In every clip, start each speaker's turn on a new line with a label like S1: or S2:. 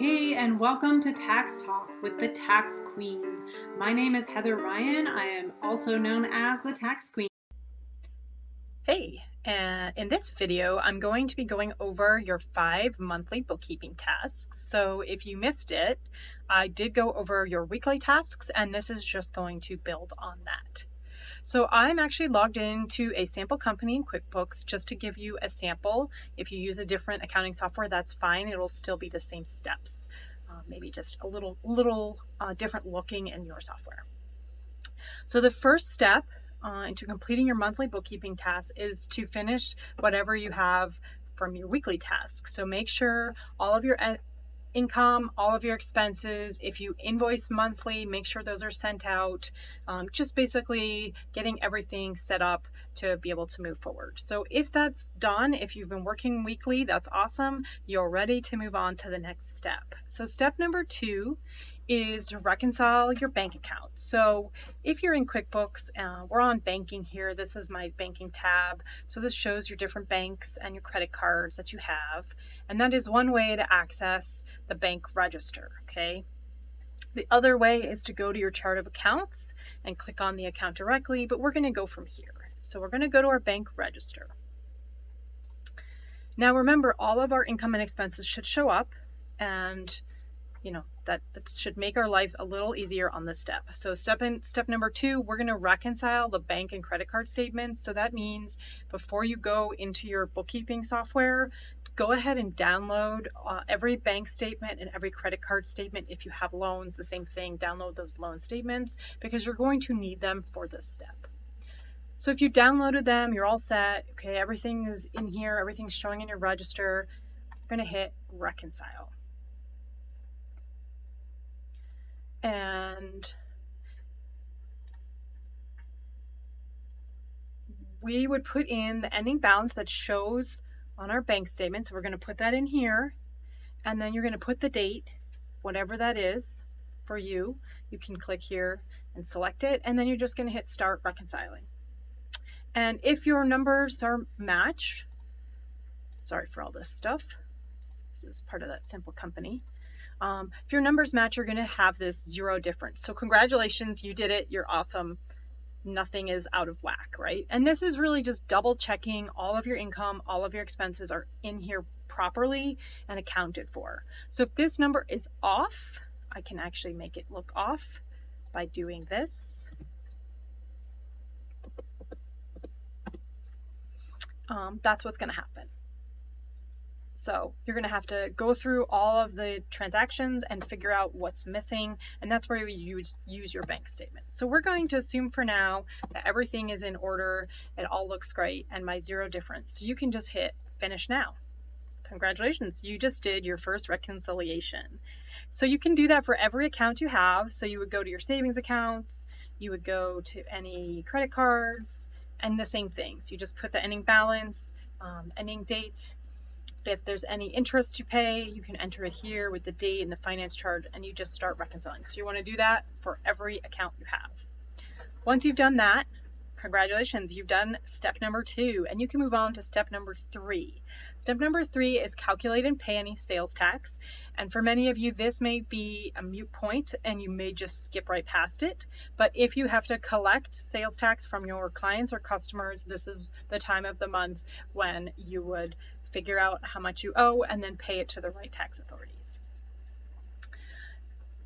S1: Hey, and welcome to Tax Talk with the Tax Queen. My name is Heather Ryan. I am also known as the Tax Queen.
S2: Hey, in this video, I'm going to be going over your 5 monthly bookkeeping tasks. So if you missed it, I did go over your weekly tasks, and this is just going to build on that. So I'm actually logged into a sample company in QuickBooks just to give you a sample. If you use a different accounting software, that's fine. It'll still be the same steps, maybe just a little different looking in your software. So the first step into completing your monthly bookkeeping task is to finish whatever you have from your weekly tasks. So make sure all of your income, all of your expenses, if you invoice monthly, make sure those are sent out. Just basically getting everything set up to be able to move forward. So if that's done, if you've been working weekly, that's awesome. You're ready to move on to the next step. So step number 2 is to reconcile your bank account. So if you're in QuickBooks, we're on banking here. This is my banking tab. So this shows your different banks and your credit cards that you have. And that is one way to access the bank register, okay? The other way is to go to your chart of accounts and click on the account directly, but we're going to go from here. So we're going to go to our bank register. Now remember, all of our income and expenses should show up, and that should make our lives a little easier on this step. So step number 2, we're going to reconcile the bank and credit card statements. So that means before you go into your bookkeeping software, go ahead and download every bank statement and every credit card statement. If you have loans, the same thing, download those loan statements because you're going to need them for this step. So if you downloaded them, you're all set. Okay, everything is in here, everything's showing in your register. We're going to hit reconcile. And we would put in the ending balance that shows on our bank statement. So we're going to put that in here, and then you're going to put the date, whatever that is for you. You can click here and select it, and then you're just going to hit start reconciling. And if your numbers are matched, sorry for all this stuff, this is part of that simple company. If your numbers match, you're going to have this 0 difference. So congratulations, you did it. You're awesome. Nothing is out of whack, right? And this is really just double checking all of your income, all of your expenses are in here properly and accounted for. So if this number is off, I can actually make it look off by doing this. That's what's going to happen. So you're going to have to go through all of the transactions and figure out what's missing, and that's where you use your bank statement. So we're going to assume for now that everything is in order, it all looks great, and my 0 difference. So you can just hit finish now. Congratulations, you just did your first reconciliation. So you can do that for every account you have. So you would go to your savings accounts, you would go to any credit cards, and the same thing. So you just put the ending balance, ending date. If there's any interest you pay, you can enter it here with the date and the finance charge, and you just start reconciling. So you want to do that for every account you have. Once you've done that, congratulations, you've done step number 2, and you can move on to step number 3. Step number 3 is calculate and pay any sales tax. And for many of you, this may be a moot point and you may just skip right past it. But if you have to collect sales tax from your clients or customers, this is the time of the month when you would figure out how much you owe and then pay it to the right tax authorities.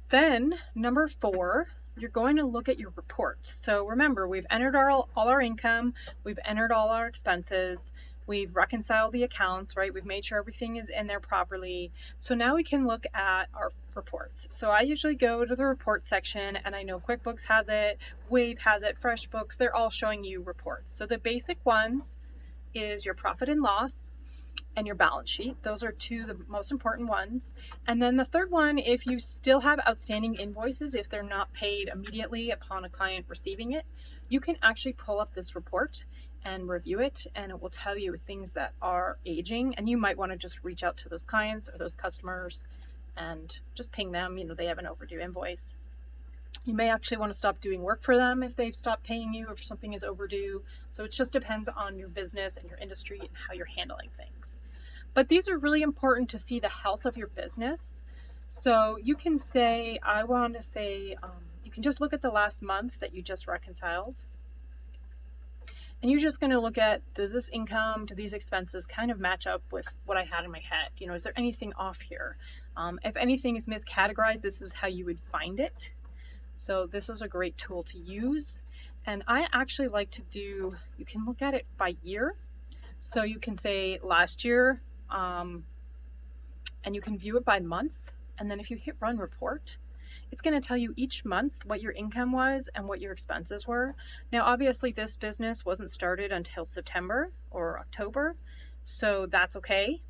S2: Then number 4, you're going to look at your reports. So remember, we've entered all our income, we've entered all our expenses, we've reconciled the accounts, right? We've made sure everything is in there properly. So now we can look at our reports. So I usually go to the report section, and I know QuickBooks has it, Wave has it, FreshBooks, they're all showing you reports. So the basic ones is your profit and loss and your balance sheet. Those are 2 of the most important ones. And then the third one, if you still have outstanding invoices, if they're not paid immediately upon a client receiving it, you can actually pull up this report and review it, and it will tell you things that are aging, and you might want to just reach out to those clients or those customers and just ping them, they have an overdue invoice. You may actually want to stop doing work for them if they've stopped paying you, if something is overdue. So it just depends on your business and your industry and how you're handling things. But these are really important to see the health of your business. So you can say, I want to say, you can just look at the last month that you just reconciled. And you're just going to look at, does this income, do these expenses kind of match up with what I had in my head? You know, is there anything off here? If anything is miscategorized, this is how you would find it. So this is a great tool to use. And I actually like to do, you can look at it by year. So you can say last year, and you can view it by month. And then if you hit run report, it's going to tell you each month what your income was and what your expenses were. Now, obviously, this business wasn't started until September or October, so that's okay.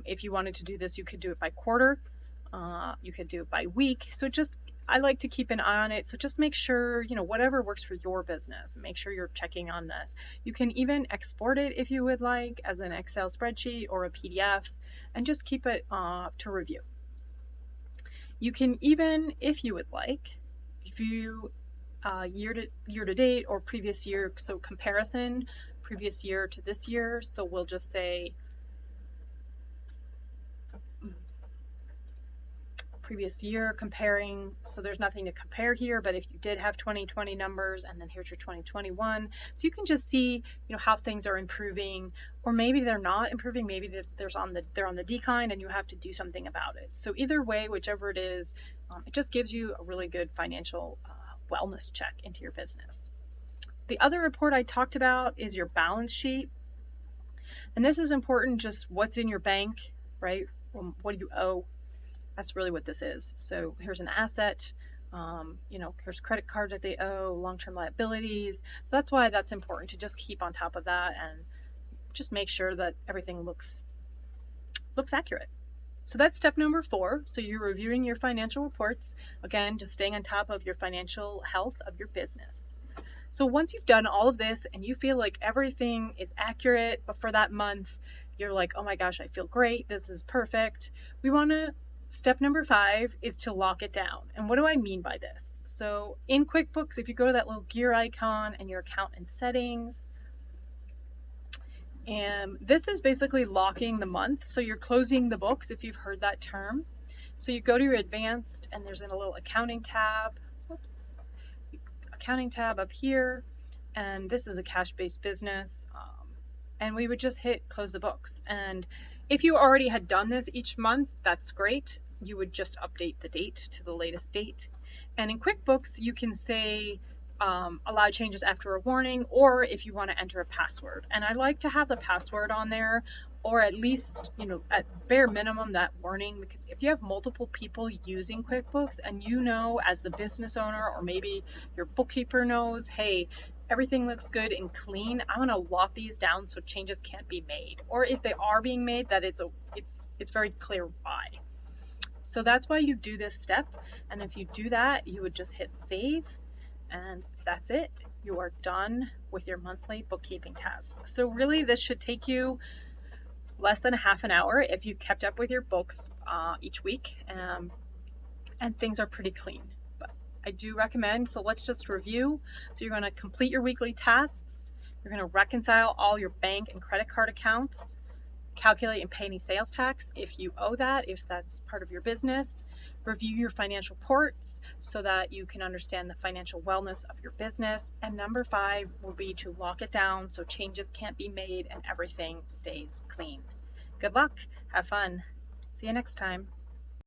S2: If you wanted to do this, you could do it by quarter. You could do it by week. So just, I like to keep an eye on it. So just make sure, you know, whatever works for your business, make sure you're checking on this. You can even export it if you would like as an Excel spreadsheet or a PDF and just keep it to review. You can even, if you would like, view year to date or previous year, so comparison, previous year to this year. So we'll just say previous year comparing, so there's nothing to compare here, but if you did have 2020 numbers and then here's your 2021, so you can just see, you know, how things are improving, or maybe they're not improving, maybe they're on the decline and you have to do something about it. So either way, whichever it is, it just gives you a really good financial wellness check into your business. The other report I talked about is your balance sheet, and this is important, just what's in your bank, right? What do you owe? That's really what this is. So here's an asset, you know, here's credit card that they owe, long-term liabilities. So that's why that's important to just keep on top of that and just make sure that everything looks accurate. So that's step number 4. So you're reviewing your financial reports. Again, just staying on top of your financial health of your business. So once you've done all of this and you feel like everything is accurate, but for that month, you're like, oh my gosh, I feel great. This is perfect. Step number 5 is to lock it down. And what do I mean by this? So in QuickBooks, if you go to that little gear icon and your account and settings, and this is basically locking the month. So you're closing the books, if you've heard that term. So you go to your advanced and there's a little accounting tab. Oops. Accounting tab up here. And this is a cash-based business. And we would just hit close the books. And if you already had done this each month, that's great. You would just update the date to the latest date. And in QuickBooks, you can say allow changes after a warning, or if you want to enter a password. And I like to have the password on there, or at least, you know, at bare minimum that warning, because if you have multiple people using QuickBooks and you know as the business owner, or maybe your bookkeeper knows, hey, everything looks good and clean, I'm going to lock these down so changes can't be made. Or if they are being made, that it's very clear why. So that's why you do this step. And if you do that, you would just hit save, and that's it. You are done with your monthly bookkeeping tasks. So really, this should take you less than a half an hour if you've kept up with your books each week, and things are pretty clean. I do recommend, so let's just review. So you're going to complete your weekly tasks. You're going to reconcile all your bank and credit card accounts, calculate and pay any sales tax if you owe that, if that's part of your business. Review your financial reports so that you can understand the financial wellness of your business. And number 5 will be to lock it down so changes can't be made and everything stays clean. Good luck. Have fun. See you next time.